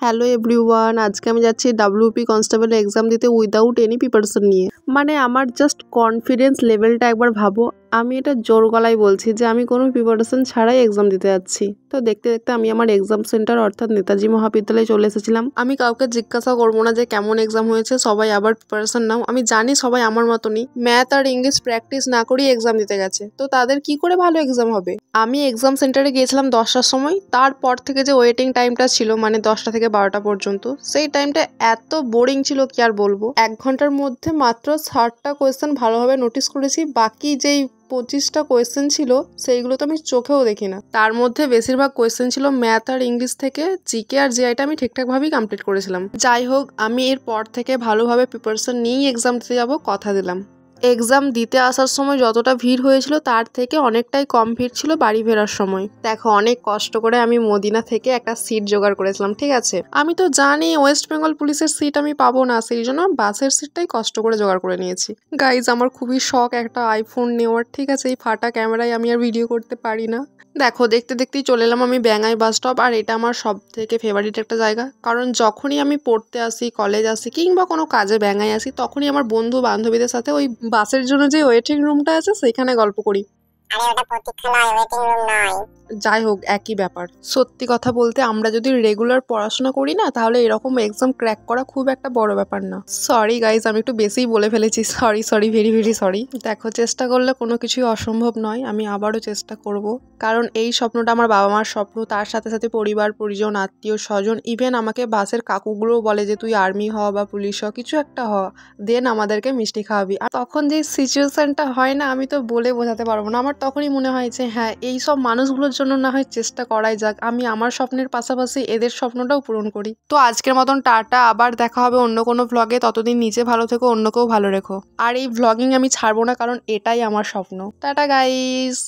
Hello everyone, আজকে আমি যাচ্ছি ডাব্লিউপি কনস্টেবল এক্সাম দিতে উইদাউট এনি প্রিপারেশন নিয়ে। মানে আমার জাস্ট কনফিডেন্স লেভেলটা একবার ভাবো। আমি এটা জোর গলায় বলছি যে আমি কোনো প্রিপারেশন ছাড়াই এক্সাম দিতে যাচ্ছি। তো দেখতে দেখতে আমি আমার এক্সাম সেন্টার অর্থাৎ নেতাজি মহাবিদ্যালয়ে চলে এসেছিলাম। আমি কাউকে জিজ্ঞাসা করবো না যে কেমন এক্সাম হয়েছে, সবাই আবার প্রিপারেশন নাও। আমি জানি সবাই আমার মতনই ম্যাথ আর ইংলিশ প্র্যাকটিস না করেই এক্সাম দিতে গেছে, তো তাদের কি করে ভালো এক্সাম হবে। আমি এক্সাম সেন্টারে গিয়েছিলাম 10টার সময়। তারপর থেকে যে ওয়েটিং টাইমটা ছিল, মানে 10টা থেকে 12টা পর্যন্ত, সেই টাইমটা এত বোরিং ছিল কি আর বলবো। 1 ঘন্টার মধ্যে মাত্র 60টা কোয়েশ্চেন ভালোভাবে নোটিস করেছি, বাকি যেই 25টা কোয়েশ্চেন ছিল সেইগুলো তো আমি চোখেও দেখি না। তার মধ্যে বেশিরভাগ কোয়েশ্চেন ছিল ম্যাথ আর ইংলিশ থেকে। জিকে আর জিআইটা আমি ঠিকঠাকভাবেই কমপ্লিট করেছিলাম। যাই হোক, আমি এরপর থেকে ভালোভাবে প্রিপারেশন নিয়েই এক্সাম দিতে যাবো, কথা দিলাম। এক্সাম দিতে আসার সময় যতটা ভিড় হয়েছিল তার থেকে অনেকটাই কম ভিড় ছিল বাড়ি ফেরার সময়। দেখো, অনেক কষ্ট করে আমি মদিনা থেকে একটা সিট জোগাড় করেছিলাম, ঠিক আছে। আমি তো জানি ওয়েস্ট বেঙ্গল পুলিশের সিট আমি পাবো না, সেই জন্য বাসের সিটটাই কষ্ট করে জোগাড় করে নিয়েছি। গাইজ, আমার খুবই শখ একটা আইফোন নেওয়ার, ঠিক আছে। এই ফাটা ক্যামেরায় আমি আর ভিডিও করতে পারি না। দেখো, দেখতে দেখতেই চলে এলাম আমি ব্যাঙ্গাই বাস স্টপ। আর এটা আমার সব থেকে ফেভারিট একটা জায়গা, কারণ যখনই আমি পড়তে আসি, কলেজ আসি, কিংবা কোনো কাজে ব্যাঙ্গাই আসি, তখনই আমার বন্ধু বান্ধবীদের সাথে ওই বাসের জন্য যে ওয়েটিং রুমটা আছে সেখানে গল্প করি। যাই হোক, একই ব্যাপার। সত্যি কথা বলতে, আমরা যদি রেগুলার পড়াশোনা করি না, তাহলে এরকম এক্সাম ক্র্যাক করা খুব একটা বড় ব্যাপার না। সরি গাইজ, আমি একটু বেশিই বলে ফেলেছি। Sorry, very very sorry. দেখো, চেষ্টা করলে কোনো কিছুই অসম্ভব নয়। আমি আবারও চেষ্টা করব, কারণ এই স্বপ্নটা আমার বাবা মার স্বপ্ন। তার সাথে সাথে পরিবার পরিজন, আত্মীয় স্বজন, ইভেন আমাকে বাসের কাকুগুলোও বলে যে তুই আর্মি হ বা পুলিশ হ, কিছু একটা হ, দেন আমাদেরকে মিষ্টি খাওয়াবি। আর তখন যে সিচুয়েশনটা হয় না, আমি তো বলে বোঝাতে পারবো না। আমার তখনই মনে হয় যে হ্যাঁ, এই সব মানুষগুলোর জন্য না হয় চেষ্টা করাই যাক। আমি আমার স্বপ্নের পাশাপাশি এদের স্বপ্নটাও পূরণ করি। তো আজকের মতন টাটা, আবার দেখা হবে অন্য কোনো ভ্লগে। ততদিন নিজে ভালো থেকো, অন্যকেও ভালো রেখো। আর এই ভ্লগিং আমি ছাড়বো না, কারণ এটাই আমার স্বপ্ন। Tata guys.